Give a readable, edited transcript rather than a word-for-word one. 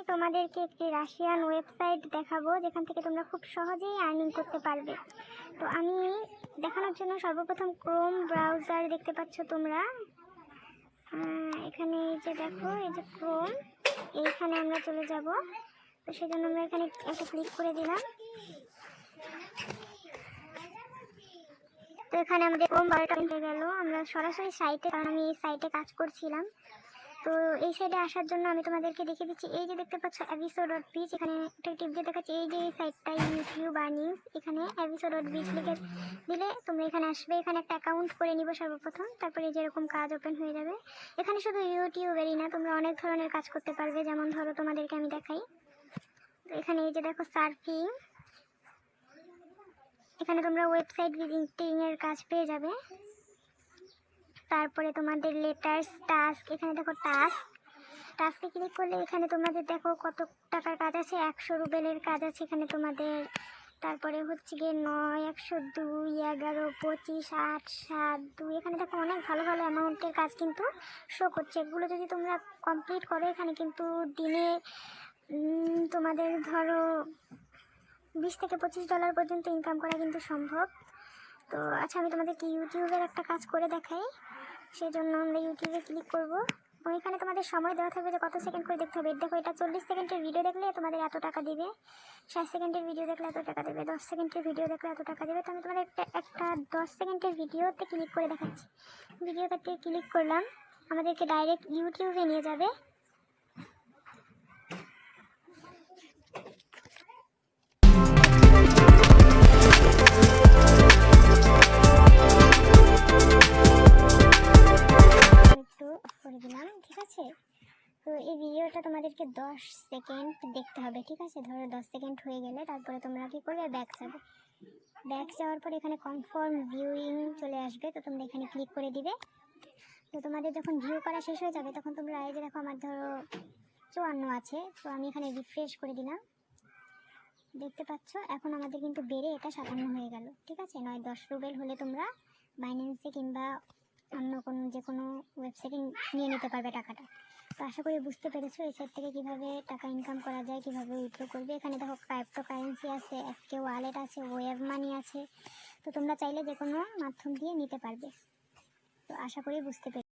আমি তোমাদেরকে একটি রাশিয়ান ওয়েবসাইট দেখাবো যেখান থেকে তোমরা খুব সহজেই আর্নিং করতে পারবে। তো আমি দেখানোর জন্য সর্বপ্রথম ক্রোম ব্রাউজার দেখতে পাচ্ছ তোমরা এখানে, এই যে দেখো এই যে ক্রোম, এইখানে আমরা চলে যাব। তো সেজন্য আমরা এখানে একটা ক্লিক করে দিলাম। তো এখানে আমাদের ক্রোম ব্রাউজারটা হয়ে গেল। আমরা সরাসরি সাইটে, কারণ আমি এই সাইটে কাজ করছিলাম। তো এই সাইডে আসার জন্য আমি তোমাদেরকে দেখিয়ে দিচ্ছি। এই যে দেখতে পাচ্ছ aviso.biz, এখানে একটা টিপ দিয়ে দেখাচ্ছি। এই যে এই সাইটটা ইউটিউব আর্নিংস, এখানে aviso.biz লিখে দিলে তোমরা এখানে আসবে। এখানে একটা অ্যাকাউন্ট করে নিব সর্বপ্রথম, তারপরে যেরকম কাজ ওপেন হয়ে যাবে। এখানে শুধু ইউটিউবেরই না, তোমরা অনেক ধরনের কাজ করতে পারবে। যেমন ধরো তোমাদেরকে আমি দেখাই, তো এখানে এই যে দেখো সার্ফিং, এখানে তোমরা ওয়েবসাইট ভিজিটিং এর কাজ পেয়ে যাবে। তারপরে তোমাদের লেটার্স টাস্ক, এখানে দেখো টাস্কে ক্লিক করলে এখানে তোমাদের দেখো কত টাকার কাজ আছে। 100 রুবেলের কাজ আছে এখানে তোমাদের। তারপরে হচ্ছে গিয়ে 9, 102, 11, 25, 8, 7, 2, এখানে দেখো অনেক ভালো ভালো অ্যামাউন্টের কাজ কিন্তু শো করছে। এগুলো যদি তোমরা কমপ্লিট করো, এখানে কিন্তু দিনে তোমাদের ধরো $20 থেকে $25 পর্যন্ত ইনকাম করা কিন্তু সম্ভব। তো আচ্ছা, আমি তোমাদেরকে ইউটিউবের একটা কাজ করে দেখাই। সেই জন্য আমরা ইউটিউবে ক্লিক করব এবং এখানে তোমাদের সময় দেওয়া থাকবে যে কত সেকেন্ড করে দেখতে হবে। দেখো, এটা 40 সেকেন্ডের ভিডিও দেখলে তোমাদের এত টাকা দিবে, 60 সেকেন্ডের ভিডিও দেখলে এত টাকা দেবে, 10 সেকেন্ডের ভিডিও দেখলে এত টাকা দেবে। তো আমি তোমাদের একটা 10 সেকেন্ডের ভিডিওতে ক্লিক করে দেখাচ্ছি। ভিডিওটাতে ক্লিক করলাম, আমাদেরকে ডাইরেক্ট ইউটিউবে নিয়ে যাবে। করে দিলাম, ঠিক আছে। তো এই ভিডিওটা তোমাদেরকে 10 সেকেন্ড দেখতে হবে, ঠিক আছে। ধরো 10 সেকেন্ড হয়ে গেলে তারপরে তোমরা কি করবে, ব্যাক যাবে। ব্যাক যাওয়ার পর এখানে কনফার্ম ভিউইং চলে আসবে, তো তোমরা এখানে ক্লিক করে দিবে। তো তোমাদের যখন ভিউ করা শেষ হয়ে যাবে তখন তোমরা এই যে দেখো আমার ধরো 54 আছে, তো আমি এখানে রিফ্রেশ করে দিলাম। দেখতে পাচ্ছ এখন আমাদের কিন্তু বেড়ে এটা 57 হয়ে গেল, ঠিক আছে। 9-10 রুবেল হলে তোমরা বাইন্যান্সে কিংবা অন্য কোনো যে কোনো ওয়েবসাইটে নিয়ে নিতে পারবে টাকাটা। তো আশা করি বুঝতে পেরেছো এই সাইট থেকে কীভাবে টাকা ইনকাম করা যায়, কীভাবে উইথড্র করবে। এখানে দেখো ক্রিপ্টো কারেন্সি আছে, FK ওয়ালেট আছে, ওয়েব মানি আছে। তো তোমরা চাইলে যে কোনো মাধ্যম দিয়ে নিতে পারবে। তো আশা করি বুঝতে পেরেছো।